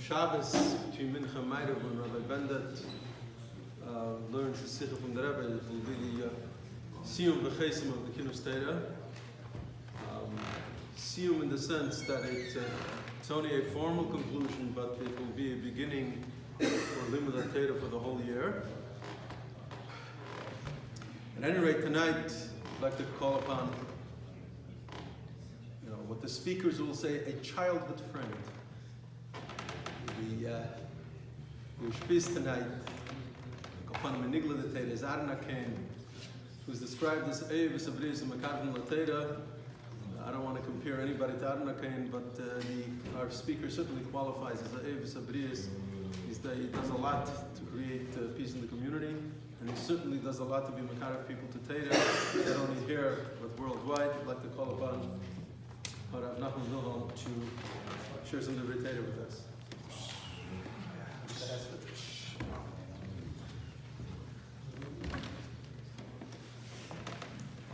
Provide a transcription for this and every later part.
Shabbos between Mincha and Ma'ariv, when Rabbi Bendet learns the Sikha from the Rebbe, it will be the Siyum V'Chesim of the Kinus Torah. Siyum in the sense that it's only a formal conclusion, but it will be a beginning for Limud Torah for the whole year. At any rate, tonight I'd like to call upon, what the speakers will say, a childhood friend. We speak tonight upon Menigla the Torah is Rabbi who's described as Eivus Abrius and Makarvan Latera. I don't want to compare anybody to Rabbi Nachman, but our speaker certainly qualifies as Eivus Abrius. He does a lot to create peace in the community, and he certainly does a lot to be Makarav people to Torah, not only here but worldwide. I'd like to call upon Rabbi Nachman Wilhelm to share some of the Torah with us.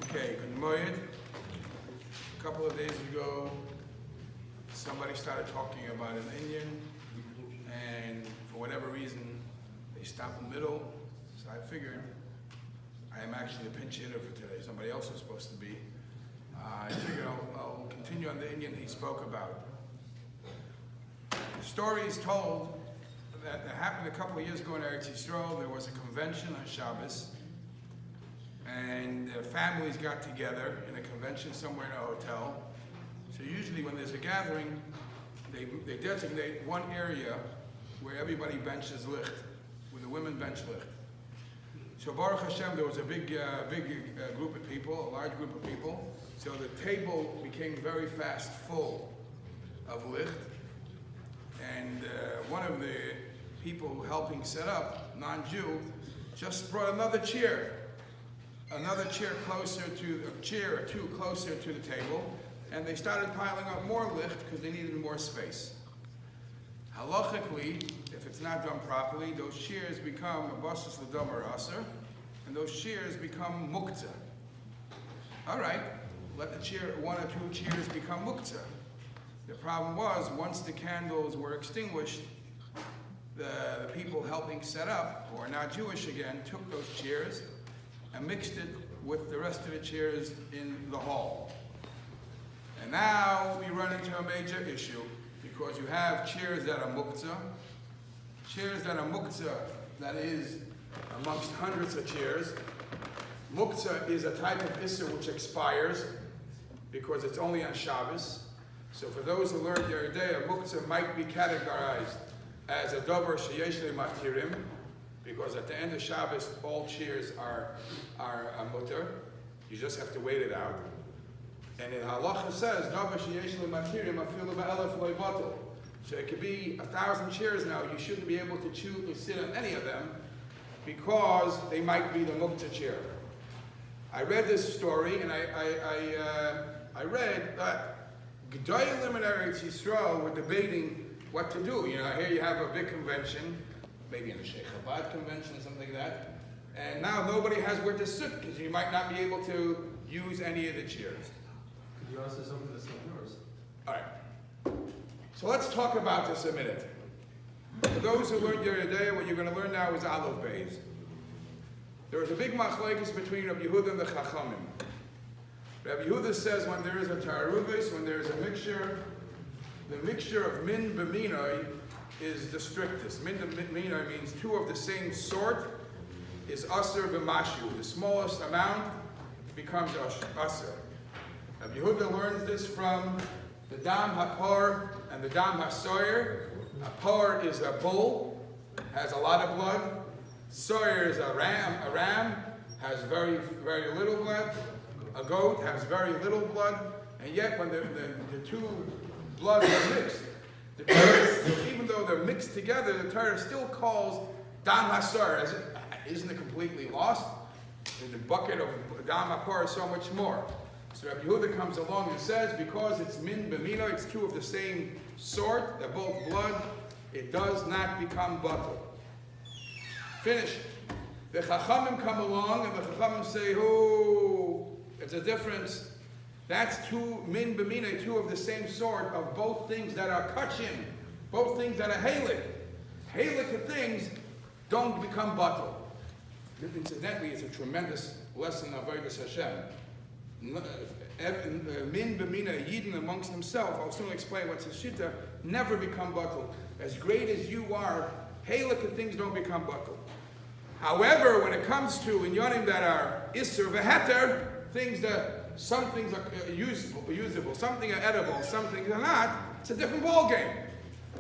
Okay, good morning. A couple of days ago, somebody started talking about an Indian, and for whatever reason, they stopped in the middle. So I figured I am actually the pinch hitter for today. Somebody else was supposed to be. I figured I'll continue on the Indian he spoke about. The story is told that happened a couple of years ago in Eretz Yisrael. There was a convention on Shabbos, and families got together in a convention somewhere in a hotel. So usually when there's a gathering, they designate one area where everybody benches licht, where the women bench licht. So Baruch Hashem, there was a big group of people, a large group of people. So the table became very fast full of licht. And one of the people helping set up, non-Jew, just brought another chair closer to a chair or two closer to the table, and they started piling up more licht because they needed more space. Halachically, if it's not done properly, those chairs become a basis l'dam or aser, and those chairs become muktzah. All right, let one or two chairs become muktzah. The problem was, once the candles were extinguished, the people helping set up, who are not Jewish again, took those chairs and mixed it with the rest of the chairs in the hall. And now we run into a major issue, because you have chairs that are muktzah, that is amongst hundreds of chairs. Muktzah is a type of issur which expires because it's only on Shabbos. So for those who learned the other day, a muktzah might be categorized as a davar sheyesh le'matirim, because at the end of Shabbos, all chairs are mutter. You just have to wait it out. And in Halacha says, davar sheyesh le'matirim afilu ba'elef lo'yvatel. So it could be 1,000 chairs now. You shouldn't be able to choose to sit on any of them because they might be the muktzah chair. I read this story, and I read that Gedolim in Eretz Yisrael were debating what to do. Here you have a big convention, maybe in a Sheikh Chabad convention or something like that, and now nobody has where to sit because you might not be able to use any of the chairs. Could you also say something that's not yours? All right. So let's talk about this a minute. For those who learned the other day, what you're going to learn now is Aleph Beis. There was a big machlekes between Rabbi Yehuda and the Chachamim. Rabbi Yehuda says when there is a taruvis, when there is a mixture, the mixture of min b'minoi is the strictest. Min b'minoi means two of the same sort is aser b'mashu. The smallest amount becomes aser. Rabbi Yehuda learns this from the dam hapar and the dam hasoyer. Hapar is a bull, has a lot of blood. Soyer is a ram has very, very little blood. A goat has very little blood, and yet when the two bloods are mixed, the Torah, even though they're mixed together, the Torah still calls dam hasar. Isn't it completely lost? The bucket of dam hapar is so much more. So Rabbi Yehuda comes along and says, because it's min b'mino, it's two of the same sort, they're both blood, it does not become batel. Finish. The Chachamim come along and the Chachamim say, oh, it's a difference. That's two min b'mina, two of the same sort of both things that are kachim, both things that are halik. Halik things don't become batal. Incidentally, it's a tremendous lesson of Avodas Hashem. Min b'mina, Yidden amongst themselves, I'll soon explain what's a shita, never become batal. As great as you are, halik things don't become batal. However, when it comes to inyanim that are isser v'heter, things that some things are usable, something are edible, some things are not, it's a different ball game.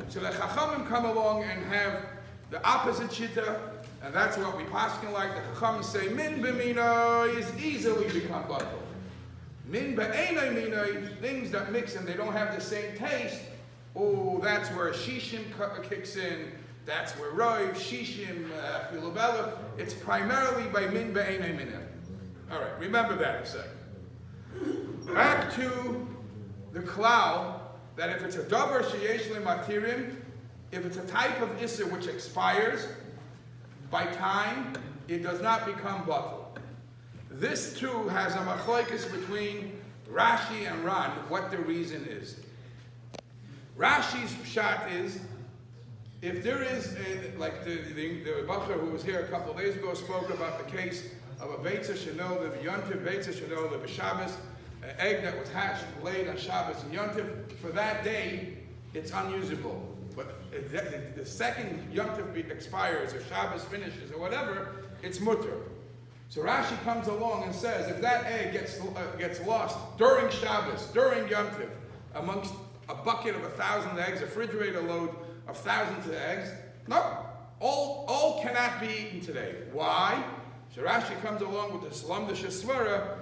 So the Chachamim come along and have the opposite shita, and that's what we paskin like. The Chachamim say, min b'mina is easily become batal. Min b'einay mina, things that mix and they don't have the same taste, oh, that's where shishim kicks in. That's where Roiv, Shishim, Filubela, it's primarily by min b'einay mina. All right, remember that a second. Back to the klal, that if it's a davar sheyesh lematirim, if it's a type of issa which expires by time, it does not become batal. This too has a machlokes between Rashi and Ran, what the reason is. Rashi's pshat is, if there is, like the Bacher who was here a couple of days ago spoke about the case of a Beitza Shenol, the Yontiv Beitza Shenol, the B'Shabbos, an egg that was hatched laid on Shabbos and Yontiv, for that day, it's unusable. But the second Yontiv expires, or Shabbos finishes, or whatever, it's mutter. So Rashi comes along and says, if that egg gets lost during Shabbos, during Yontiv, amongst a bucket of 1,000 eggs, a refrigerator load of thousands of eggs, no, all cannot be eaten today. Why? So Rashi comes along with the Salam de Shesvara,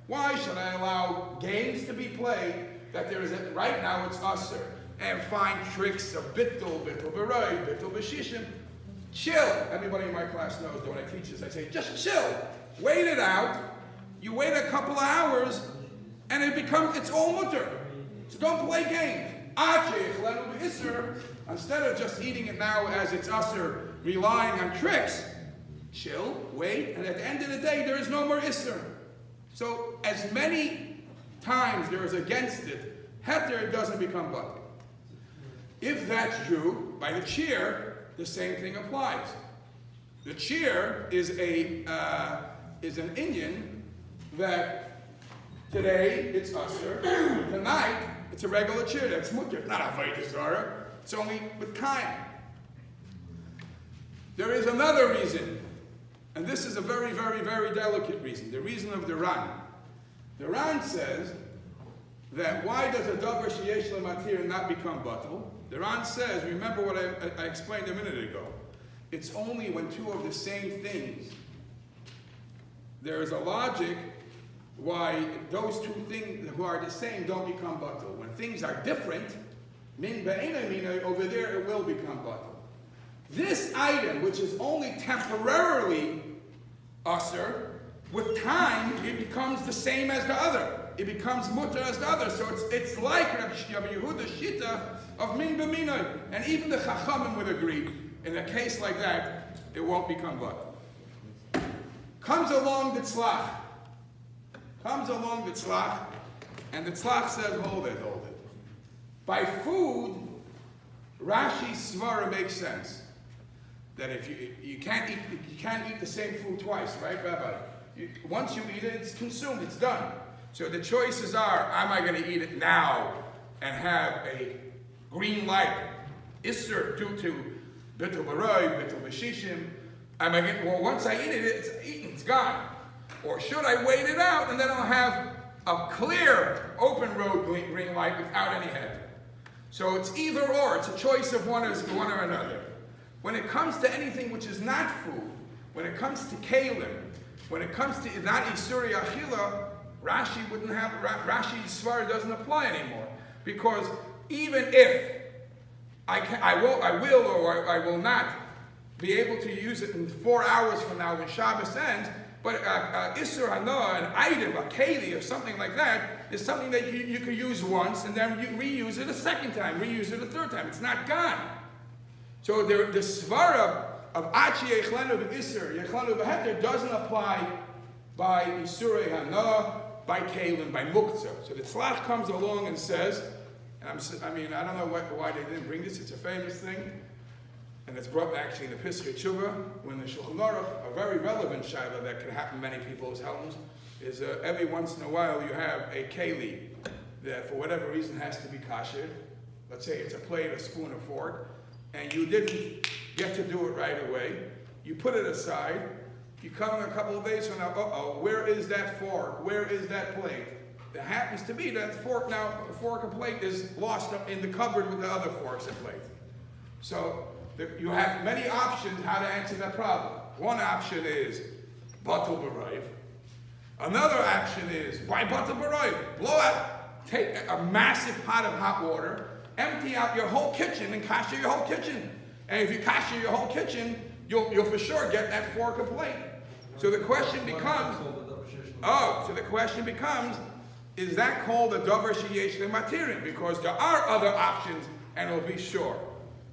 why should I allow games to be played that there is right now it's usher, and find tricks of bittul beroy, bittul b'shishim? Chill. Everybody in my class knows that when I teach this, I say just chill. Wait it out. You wait a couple of hours, and it's all mutter. So don't play games. Instead of just eating it now as it's usher, relying on tricks, chill, wait, and at the end of the day, there is no more isser. So as many times there is against it, heter doesn't become batal. If that's true, by the cheer, the same thing applies. The cheer is an Indian that today it's usher, tonight it's a regular cheer, that's mutter. It's not a Avodas Zarah, it's only with time. There is another reason, and this is a very, very, very delicate reason, the reason of the Ran. The Ran says that why does a davar sheyesh lematir not become batal? The Ran says, remember what I explained a minute ago, it's only when two of the same things, there is a logic why those two things who are the same don't become batal. When things are different, min ba'ina mina, over there it will become batal. This item, which is only temporarily usher, with time it becomes the same as the other. It becomes mutter as the other. So it's like Rabbi Yehuda's shita of min b'mina. And even the Chachamim would agree, in a case like that, it won't become batal. Comes along the tzlach. And the tzlach says, hold it. By food, Rashi's svara makes sense. That if you can't eat the same food twice, right, Rabbi? Once you eat it, it's consumed, it's done. So the choices are, am I going to eat it now and have a green light, isser due to bittul baroy, bittul b'shishim? Once I eat it, it's eaten, it's gone. Or should I wait it out and then I'll have a clear, open road green light without any head? So it's either or, it's a choice of one or another. When it comes to anything which is not food, when it comes to kalim, when it comes to not isuri achila, Rashi's svara doesn't apply anymore. Because even if I will or I will not be able to use it in 4 hours from now when Shabbos ends, but isur hana, an item, a keli or something like that, is something that you could use once and then you reuse it a second time, reuse it a third time. It's not gone. So the svara of achi yechlanu b'isur, yechlanu b'heter doesn't apply by Isurei Hana, by Kalim, by Muktzah. So the Tzlach comes along and says, and I don't know why they didn't bring this, it's a famous thing, and it's brought actually in the Pischei Tshuva, when the Shulchan Aruch, a very relevant shaila that can happen in many people's homes, is every once in a while you have a keli that for whatever reason has to be kasher. Let's say it's a plate, a spoon, a fork, and you didn't get to do it right away. You put it aside, you come a couple of days from now, where is that fork? Where is that plate? There happens to be that fork now, the fork and plate is lost up in the cupboard with the other forks and plates. So you have many options how to answer that problem. One option is batul b'rayv. Another option is by batul b'rayv, blow out, take a massive pot of hot water, empty out your whole kitchen and kasher your whole kitchen. And if you kasher your whole kitchen, you'll for sure get that fork and plate. So the question becomes, is that called a davar sheyesh lematirin? Because there are other options, and it'll be sure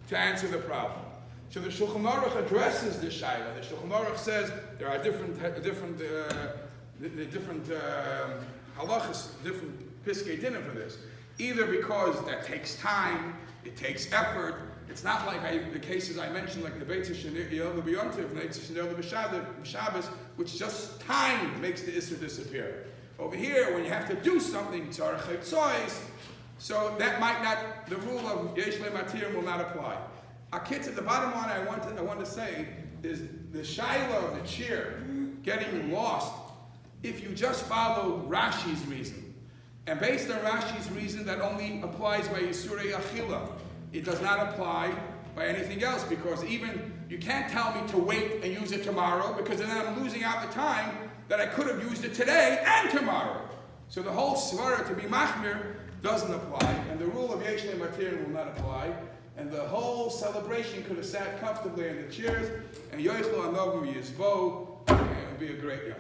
to answer the problem. So the Shulchan Aruch addresses this shaila. The Shulchan Aruch says there are different halachas, different piskei dinim for this. Either because that takes time, it takes effort. It's not like the cases I mentioned, like the Beit Shenil, the B'yontiv, the Shenil, the B'Shabbos, which just time makes the Isser disappear. Over here, when you have to do something, tzarech chetzois, so that might not, the rule of yesh le'matir will not apply. Kids, the bottom line I want to say is the shaila of the chair getting lost if you just follow Rashi's reason. And based on Rashi's reason, that only applies by Yisurei Achila. It does not apply by anything else, because even you can't tell me to wait and use it tomorrow, because then I'm losing out the time that I could have used it today and tomorrow. So the whole svara to be machmir doesn't apply, and the rule of yesh le'matir will not apply, and the whole celebration could have sat comfortably in the chairs, and yoichlu anovim yizbo, and it would be a great yom.